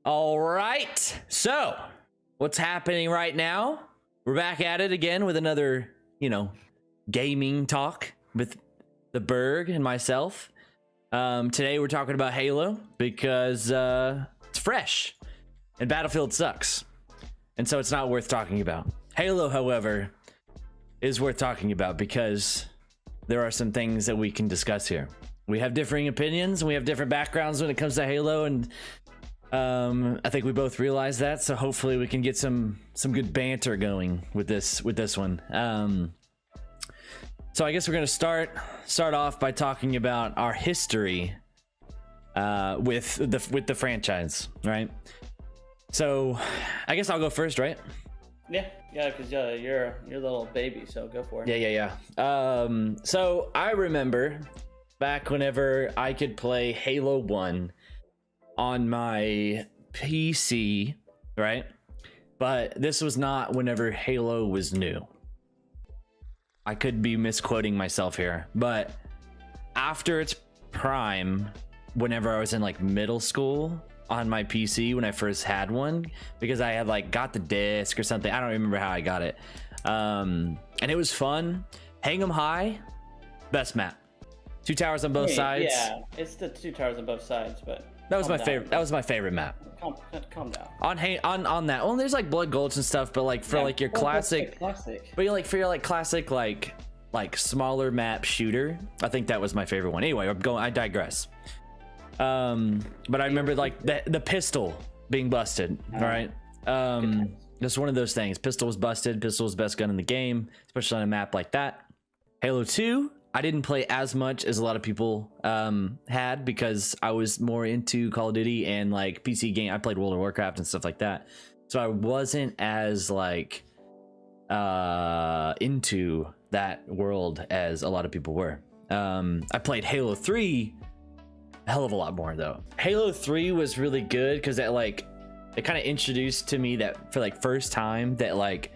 All right. So, what's happening right now? We're back at it again with another, gaming talk with the Berg and myself. Today we're talking about Halo because it's fresh and Battlefield sucks. And so it's not worth talking about. Halo, however, is worth talking about because there are some things that we can discuss here. We have differing opinions and we have different backgrounds when it comes to Halo, and I think we both realize that, so hopefully we can get some good banter going with this one. So I guess we're gonna start off by talking about our history with the franchise, right? So I guess I'll go first, right? Yeah, because you're a little baby, so go for it. Yeah. So I remember back whenever I could play Halo 1 on my PC, right? But this was not whenever Halo was new. I could be misquoting myself here, but after its prime, whenever I was in like middle school on my PC when I first had one, because I had like got the disc or something. I don't remember how I got it. And it was fun. Hang 'em High, best map. 2 towers on both sides. Yeah, it's the 2 towers on both sides, but that was my favorite. That was my favorite map. Calm down. On that. Well, there's like Blood Gulch and stuff, but like for like your classic. But you like for your like classic like smaller map shooter, I think that was my favorite one. Anyway, I digress. But I remember like the pistol being busted. All right. Just one of those things. Pistol was busted. Pistol was the best gun in the game, especially on a map like that. Halo 2. I didn't play as much as a lot of people had because I was more into Call of Duty and like PC game. I played World of Warcraft and stuff like that, so I wasn't as like into that world as a lot of people were. I played Halo 3 a hell of a lot more though. Halo 3 was really good because it kind of introduced to me that for like first time that like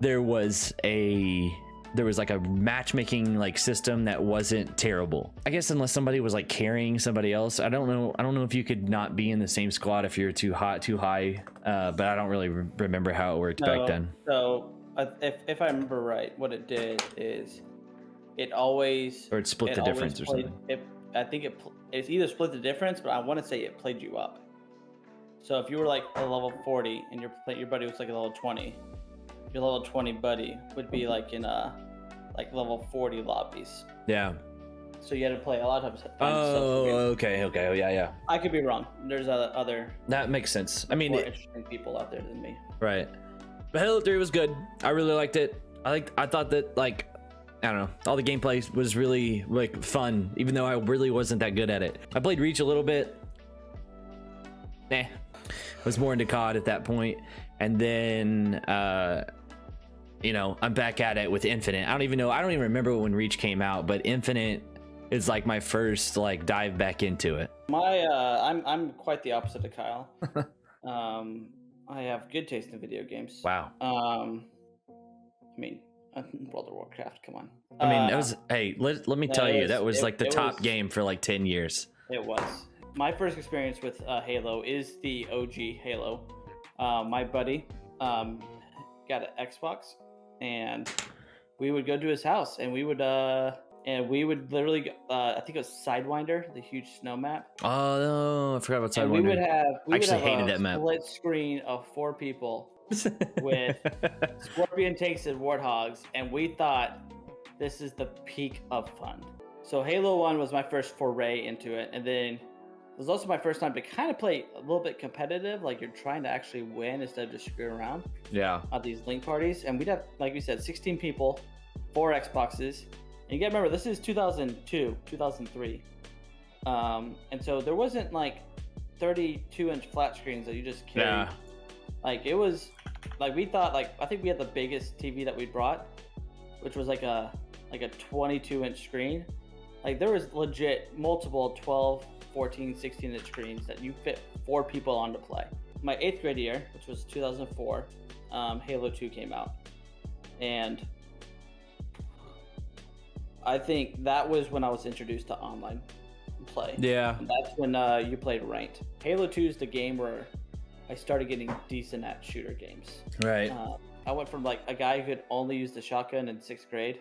there was like a matchmaking like system that wasn't terrible. I guess unless somebody was like carrying somebody else. I don't know if you could not be in the same squad if you're too high. But I don't really remember how it worked back then. So if I remember right, what it did is it split the difference or something. I think it's either split the difference, but I want to say it played you up. So if you were like a level 40 and your buddy was like a level 20, your level 20 buddy would be like in like level 40 lobbies. Yeah. So you had to play a lot of times. Okay. Oh, yeah. I could be wrong. There's other. That makes sense. I mean, more interesting people out there than me. Right. But Halo 3 was good. I really liked it. I thought that like, I don't know, all the gameplay was really like fun, even though I really wasn't that good at it. I played Reach a little bit. Was more into COD at that point, and then I'm back at it with Infinite. I don't even remember when Reach came out, but Infinite is like my first like dive back into it. I'm quite the opposite of Kyle. I have good taste in video games. Wow. I mean, World of Warcraft, come on. I mean, that was, hey, let me tell you, that was like the top game for like 10 years. It was. My first experience with Halo is the OG Halo. My buddy got an Xbox, and we would go to his house, and we would literally, I think it was Sidewinder, the huge snow map. Oh no, I forgot about Sidewinder. We would have hated that map. Split screen of 4 people with Scorpion tanks and Warthogs, and we thought this is the peak of fun. So Halo 1 was my first foray into it, and then it was also my first time to kind of play a little bit competitive, like you're trying to actually win instead of just screwing around. Yeah. At these link parties, and we'd have, like we said, 16 people, 4 Xboxes, and you gotta remember this is 2002, 2003, and so there wasn't like 32-inch flat screens that you just carried. Yeah. Like it was, like we thought, like I think we had the biggest TV that we brought, which was like a 22-inch screen. Like there was legit multiple 12, 14, 16-inch screens that you fit 4 people on to play. My 8th grade year, which was 2004, Halo 2 came out, and I think that was when I was introduced to online play. Yeah. And that's when you played ranked. Halo 2 is the game where I started getting decent at shooter games. Right. I went from like a guy who could only use the shotgun in 6th grade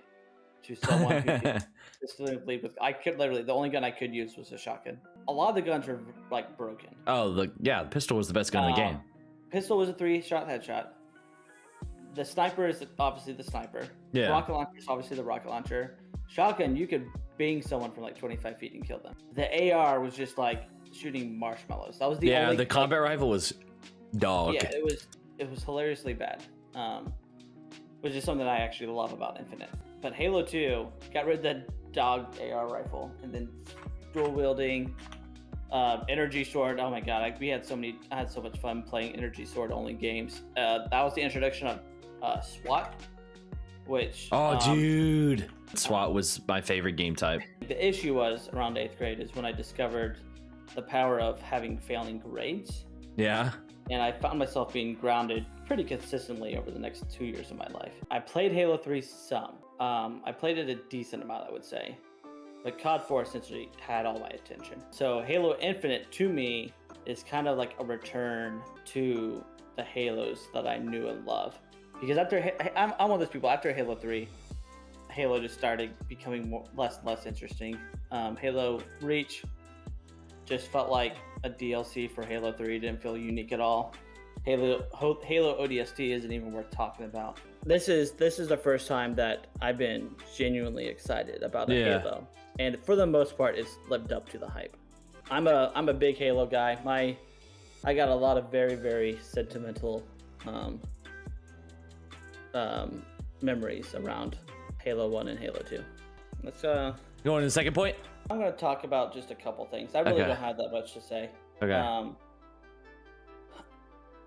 to someone who could consistently with. I could literally the only gun I could use was a shotgun. A lot of the guns were like broken. Oh, the pistol was the best gun in the game. Pistol was a 3-shot headshot. The sniper is obviously the sniper. Yeah. Rocket launcher is obviously the rocket launcher. Shotgun, you could bing someone from like 25 feet and kill them. The AR was just like shooting marshmallows. That was the only. The combat rifle was dog. Yeah, it was hilariously bad. Which is something I actually love about Infinite. But Halo 2 got rid of the dog AR rifle and then dual wielding, energy sword. Oh my god, I had so much fun playing energy sword only games. That was the introduction of SWAT, which dude, SWAT was my favorite game type. The issue was around 8th grade is when I discovered the power of having failing grades. Yeah. And I found myself being grounded pretty consistently over the next 2 years of my life. I played Halo 3 some. I played it a decent amount, I would say. But COD 4 essentially had all my attention. So Halo Infinite, to me, is kind of like a return to the Halos that I knew and loved. Because I'm one of those people, after Halo 3, Halo just started becoming less and less interesting. Halo Reach just felt like a DLC for Halo 3. Didn't feel unique at all. Halo ODST isn't even worth talking about. This is the first time that I've been genuinely excited about a Halo, and for the most part, it's lived up to the hype. I'm a big Halo guy. I got a lot of very, very sentimental memories around Halo 1 and Halo 2. Let's Going to the second point. I'm going to talk about just a couple things. I really don't have that much to say. Okay.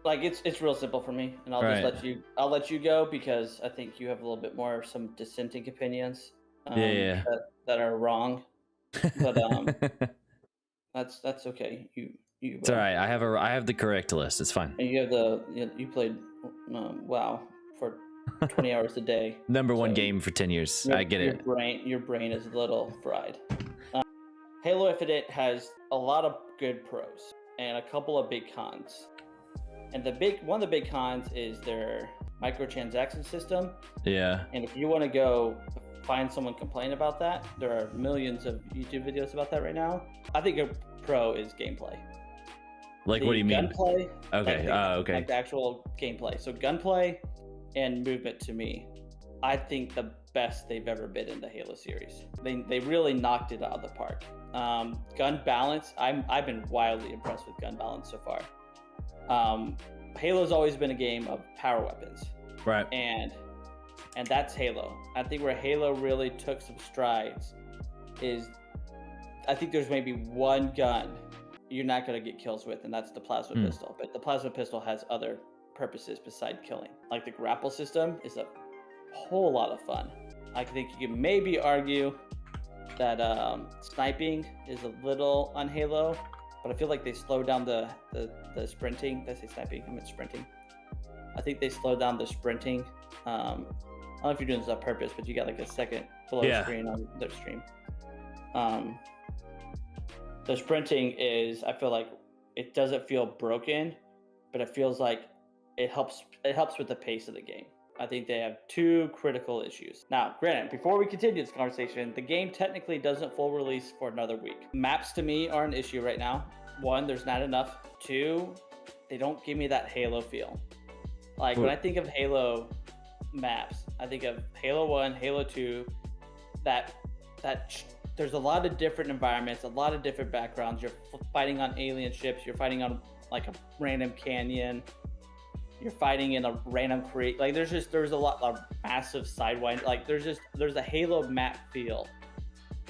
Like it's real simple for me, and I'll let you go because I think you have a little bit more some dissenting opinions. That are wrong, but that's okay. It's all right. I have the correct list. It's fine. And you have you played WoW for 20 hours a day. Number one game for 10 years. I get it. Your brain is a little fried. Halo Infinite has a lot of good pros and a couple of big cons. And one of the big cons is their microtransaction system. Yeah. And if you want to go find someone complain about that, there are millions of YouTube videos about that right now. I think a pro is gameplay. Like, what do you mean? Gunplay. Okay. Okay. Like the actual gameplay. So gunplay and movement, to me, I think the best they've ever been in the Halo series. They really knocked it out of the park. Gun balance, I've been wildly impressed with gun balance so far. Halo's always been a game of power weapons, right? And that's Halo. I think where Halo really took some strides is, I think there's maybe one gun you're not going to get kills with, and that's the plasma pistol. But the plasma pistol has other purposes besides killing. Like the grapple system is a whole lot of fun. I think you can maybe argue that sniping is a little on Halo, but I feel like they slowed down the sprinting. Did I say sniping? I meant sprinting. I think they slowed down the sprinting. I don't know if you're doing this on purpose, but you got like a second below screen on their stream. The sprinting is, I feel like it doesn't feel broken, but it feels like it helps with the pace of the game. I think they have two critical issues. Now, granted, before we continue this conversation, the game technically doesn't full release for another week. Maps to me are an issue right now. One, there's not enough. Two, they don't give me that Halo feel. Like when I think of Halo maps, I think of Halo 1, Halo 2, that there's a lot of different environments, a lot of different backgrounds. You're fighting on alien ships, you're fighting on like a random canyon, you're fighting in a random creek. Like there's a lot of massive sidewind. Like there's a Halo map feel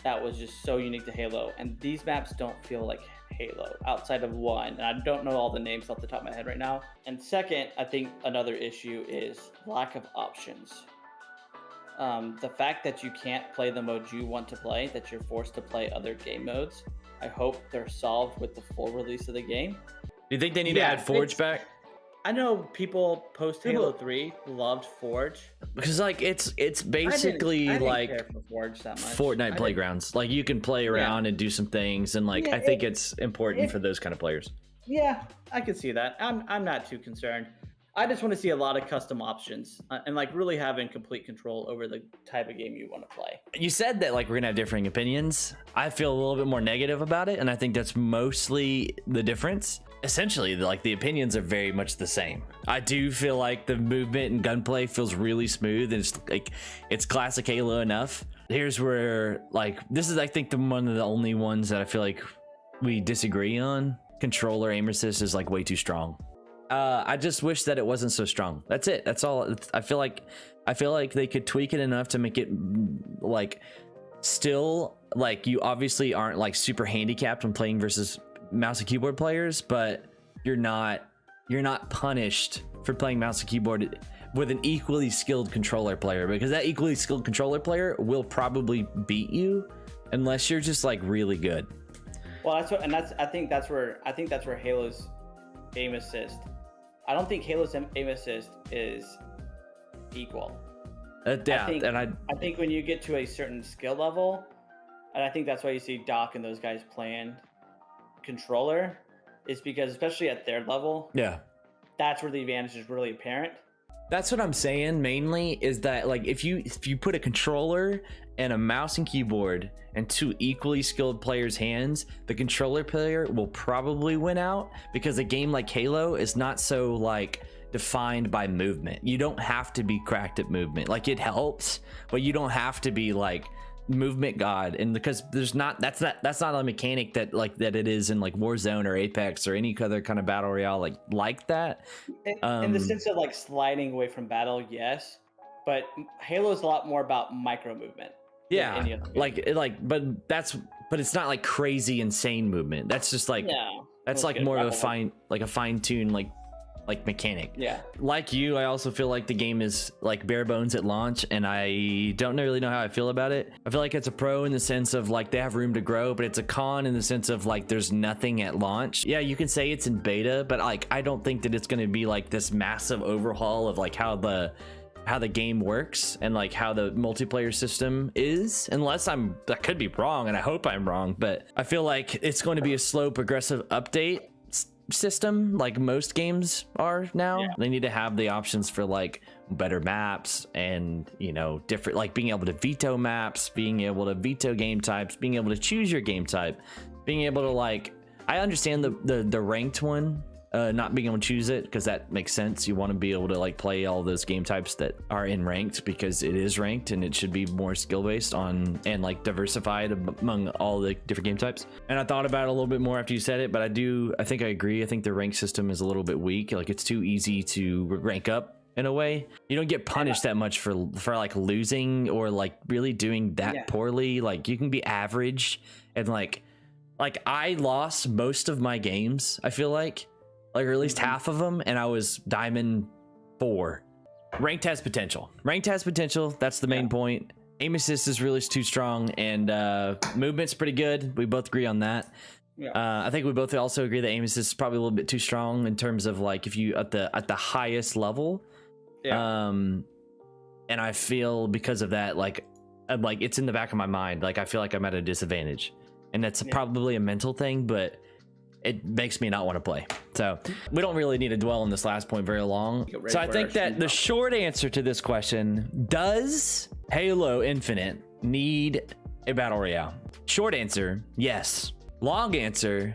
that was just so unique to Halo. And these maps don't feel like Halo outside of one. And I don't know all the names off the top of my head right now. And second, I think another issue is lack of options. The fact that you can't play the mode you want to play, that you're forced to play other game modes, I hope they're solved with the full release of the game. Do you think they need to add Forge back? I know people post Halo 3 loved Forge because like it's basically I didn't like care for Forge that much. Fortnite playgrounds. Like you can play around and do some things, and like I think it's important for those kind of players. Yeah, I can see that. I'm not too concerned. I just want to see a lot of custom options and like really having complete control over the type of game you want to play. You said that like we're gonna have differing opinions. I feel a little bit more negative about it, and I think that's mostly the difference. Essentially, like the opinions are very much the same. I do feel like the movement and gunplay feels really smooth, and it's like it's classic Halo enough. Here's where like this is I think the one of the only ones that I feel like we disagree on. Controller aim assist is like way too strong. I just wish that it wasn't so strong. That's it. That's all. I feel like they could tweak it enough to make it like still like you obviously aren't like super handicapped when playing versus mouse and keyboard players, but you're not punished for playing mouse and keyboard with an equally skilled controller player, because that equally skilled controller player will probably beat you unless you're just like really good. Well, I think that's where Halo's aim assist. I don't think Halo's aim assist is equal. I think when you get to a certain skill level, and I think that's why you see Doc and those guys playing controller, is because especially at their level, yeah, that's where the advantage is really apparent. That's what I'm saying mainly, is that like if you put a controller and a mouse and keyboard and two equally skilled players' hands, the controller player will probably win out, because a game like Halo is not so like defined by movement. You don't have to be cracked at movement. Like it helps, but you don't have to be like movement god, and because that's not a mechanic that it is in like Warzone or Apex or any other kind of battle royale like that. In the sense of like sliding away from battle, yes, but Halo is a lot more about micro movement. Yeah, but it's not like crazy insane movement. That's just like that's like more of a fine-tuned like mechanic. Yeah, like you, I also feel like the game is like bare bones at launch, and I don't really know how I feel about it. I feel like it's a pro in the sense of like they have room to grow, but it's a con in the sense of like there's nothing at launch. Yeah, you can say it's in beta, but like I don't think that it's going to be like this massive overhaul of like how the game works and like how the multiplayer system is, unless I could be wrong, and I hope I'm wrong, but I feel like it's going to be a slow progressive update system like most games are now. Yeah. They need to have the options for like better maps and, you know, different, like being able to veto maps, being able to veto game types, being able to choose your game type, being able to like, I understand the ranked one, not being able to choose it, because that makes sense. You want to be able to like play all those game types that are in ranked, because it is ranked and it should be more skill based on and like diversified among all the different game types. And I thought about it a little bit more after you said it, but I think I agree. I think the rank system is a little bit weak. Like it's too easy to rank up in a way. You don't get punished that much for like losing or like really doing that poorly. Like you can be average, and like I lost most of my games, I feel like or at least half of them, and I was Diamond 4. Ranked has potential. That's the main point. Aim assist is really too strong, and movement's pretty good. We both agree on that. I think we both also agree that aim assist is probably a little bit too strong in terms of like if you at the highest level. And I feel because of that, like it's in the back of my mind. Like I feel like I'm at a disadvantage, and that's probably a mental thing, but it makes me not want to play. So we don't really need to dwell on this last point very long. So I think that the short answer to this question, does Halo Infinite need a battle royale? Short answer, yes. Long answer,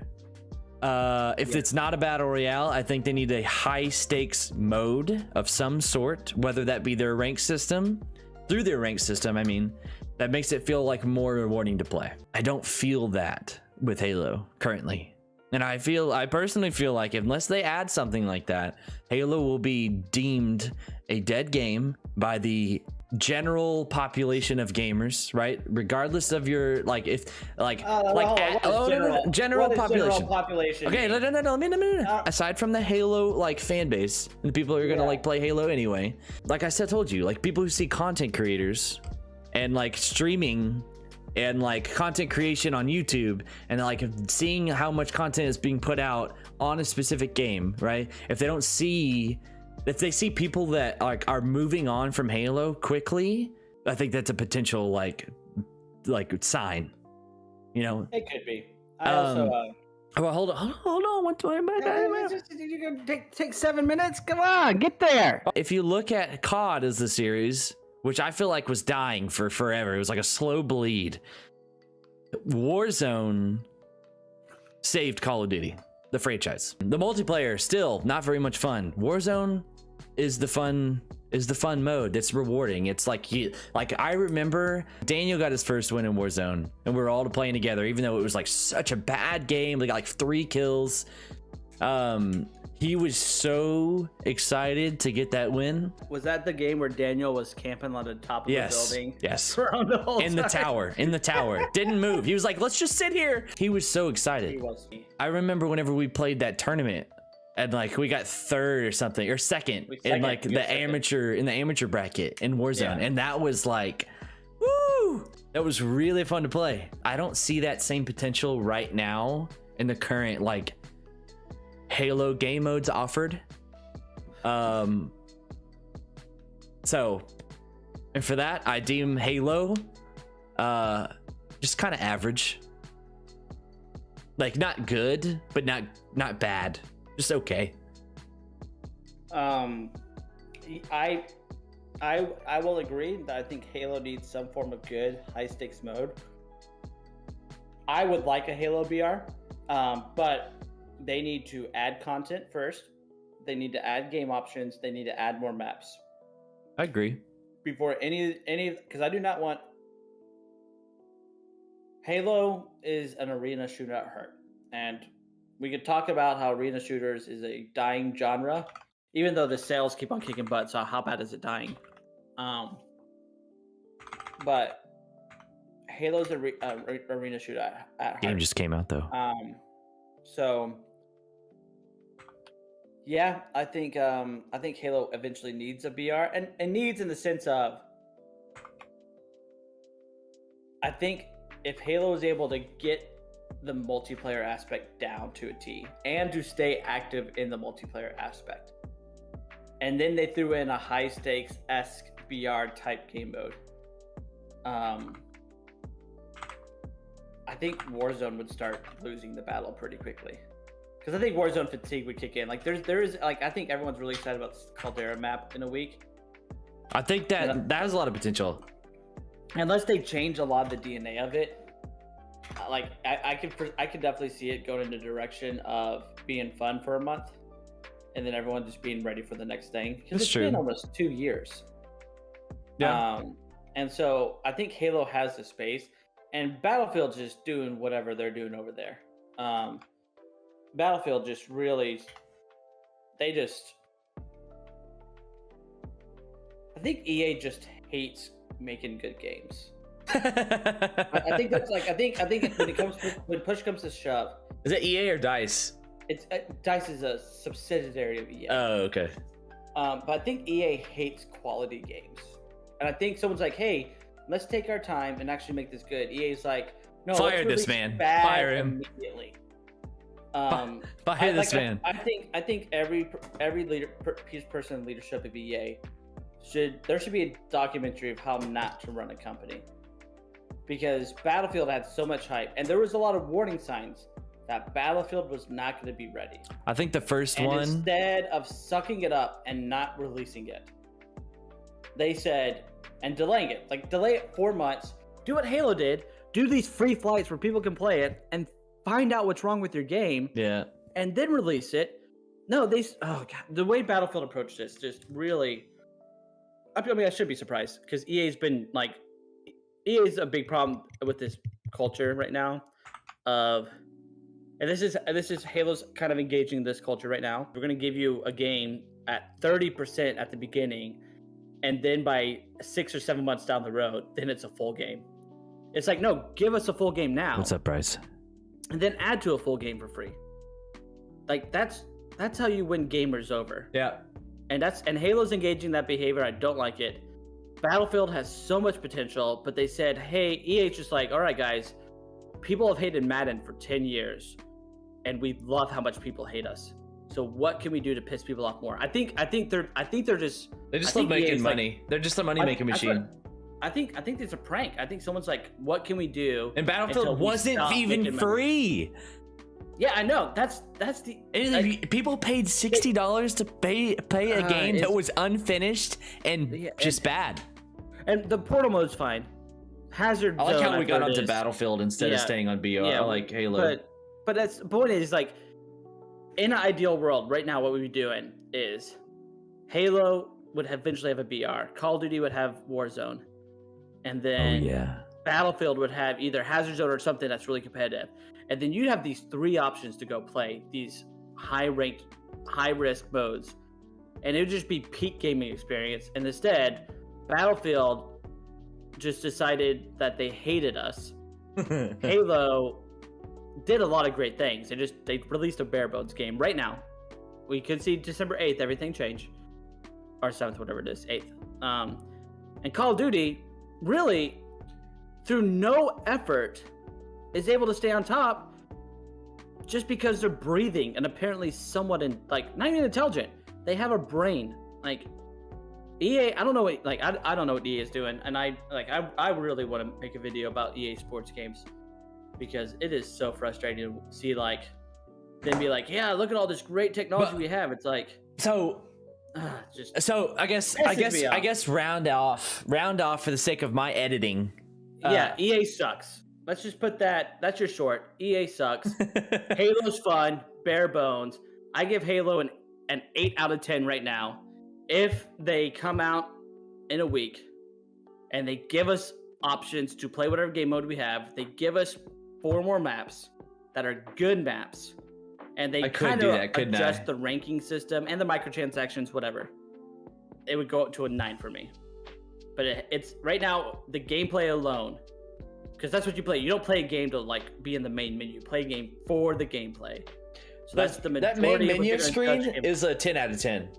if it's not a battle royale, I think they need a high stakes mode of some sort, whether that be their rank system, through their rank system, I mean, that makes it feel like more rewarding to play. I don't feel that with Halo currently. And I personally feel like unless they add something like that, Halo will be deemed a dead game by the general population of gamers, right? Regardless of your general population. Okay, no. Aside from the Halo like fan base and the people who are gonna like play Halo anyway, like I told you, like people who see content creators and like streaming and like content creation on YouTube and like seeing how much content is being put out on a specific game, right? If they see people that like are moving on from Halo quickly, I think that's a potential like sign, you know. It could be. I also well, hold on. What do You can take 7 minutes. Come on, get there. If you look at COD as the series, which I feel like was dying for forever, it was like a slow bleed. Warzone saved Call of Duty, the franchise. The multiplayer still not very much fun. Warzone is the fun mode that's rewarding. It's like I remember Daniel got his first win in Warzone and we were all playing together, even though it was like such a bad game. We got like 3 kills. He was so excited to get that win. Was that the game where Daniel was camping on the top of the building? Yes. In the tower. Didn't move. He was like, let's just sit here. He was so excited. He was. I remember whenever we played that tournament and like we got 3rd or something or second in like the amateur bracket in Warzone. And that was like, woo! That was really fun to play. I don't see that same potential right now in the current like Halo game modes offered. So, and for that, I deem Halo just kind of average. Like not good, but not bad. Just okay. I will agree that I think Halo needs some form of good high stakes mode. I would like a Halo BR, but they need to add content first. They need to add game options. They need to add more maps. I agree. Before any, because I do not want. Halo is an arena shooter at heart, and we could talk about how arena shooters is a dying genre, even though the sales keep on kicking butt. So how bad is it dying? But Halo's arena shooter at heart. Game just came out though. So yeah, I think Halo eventually needs a BR, and needs in the sense of, I think if Halo is able to get the multiplayer aspect down to a T and to stay active in the multiplayer aspect, and then they threw in a high stakes-esque BR type game mode, I think Warzone would start losing the battle pretty quickly. Because I think Warzone fatigue would kick in. Like there is like, I think everyone's really excited about the Caldera map in a week. I think that has a lot of potential. Unless they change a lot of the DNA of it, like I could definitely see it going in the direction of being fun for a month, and then everyone just being ready for the next thing. Because it's been almost 2 years. Yeah. And so I think Halo has the space, and Battlefield's just doing whatever they're doing over there. Battlefield just really, I think EA just hates making good games. I think that's like, I think when push comes to shove. Is it EA or DICE? It's DICE is a subsidiary of EA. Oh, okay. But I think EA hates quality games, and I think someone's like, "Hey, let's take our time and actually make this good." EA's like, "No, fire this man. Fire him immediately." Fire this man. I think every person in leadership of EA there should be a documentary of how not to run a company, because Battlefield had so much hype, and there was a lot of warning signs that Battlefield was not going to be ready. I think the first one, instead of sucking it up and not releasing it, they said, and delaying it, like delay it 4 months, do what Halo did, do these free flights where people can play it and find out what's wrong with your game, and then release it. No, the way Battlefield approached this just really, I mean, I should be surprised, because EA's a big problem with this culture right now of, and this is Halo's kind of engaging this culture right now. We're going to give you a game at 30% at the beginning, and then by 6 or 7 months down the road, then it's a full game. It's like, no, give us a full game now. What's up, Bryce? And then add to a full game for free. Like that's how you win gamers over. Yeah. And Halo's engaging that behavior. I don't like it. Battlefield has so much potential, but they said, hey, EA's just like, all right, guys, people have hated Madden for 10 years, and we love how much people hate us. So what can we do to piss people off more? I think they're just love making money. Like, they're just a money making machine. I think it's a prank. I think someone's like, what can we do? And Battlefield wasn't even free. Yeah, I know. That's the People paid $60 to play a game that was unfinished and just bad. And the portal mode's fine. Hazard I like Zone, how we got onto is, Battlefield instead of staying on BR. I like Halo. But that's the point is like, in an ideal world, right now, what we'd be doing is Halo would eventually have a BR. Call of Duty would have Warzone, and then Battlefield would have either Hazard Zone or something that's really competitive. And then you'd have these 3 options to go play these high-ranked, high-risk modes, and it would just be peak gaming experience. And instead, Battlefield just decided that they hated us. Halo did a lot of great things. They released a bare bones game. Right now, we could see December 8th, everything change. Or 7th, whatever it is, 8th. And Call of Duty, really, through no effort, is able to stay on top just because they're breathing and apparently somewhat not even intelligent. They have a brain. Like EA, I don't know what I don't know what EA is doing, and I really want to make a video about EA sports games because it is so frustrating to see them be like, yeah, look at all this great technology we have. It's like so I guess round off for the sake of my editing. Yeah, EA sucks. Let's just put that. That's your short. EA sucks. Halo's fun, bare bones. I give Halo an 8 out of 10 right now. If they come out in a week and they give us options to play whatever game mode we have, they give us 4 more maps that are good maps, and they kind of adjust the ranking system and the microtransactions, whatever, it would go up to a 9 for me. But it's right now the gameplay alone, because that's what you play. You don't play a game to be in the main menu. You play a game for the gameplay. So that's the majority. That main menu screen is a 10 out of 10.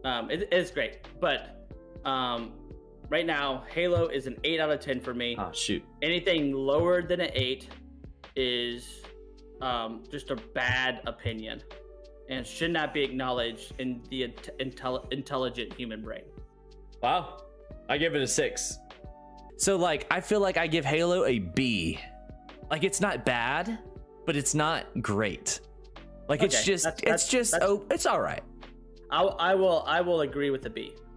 It is great, but right now Halo is an 8 out of 10 for me. Oh shoot! Anything lower than an 8 is just a bad opinion and should not be acknowledged in the intelligent human brain. Wow. I give it a 6. So I feel like I give Halo a B. It's not bad, but it's not great. It's all right. I will agree with the B.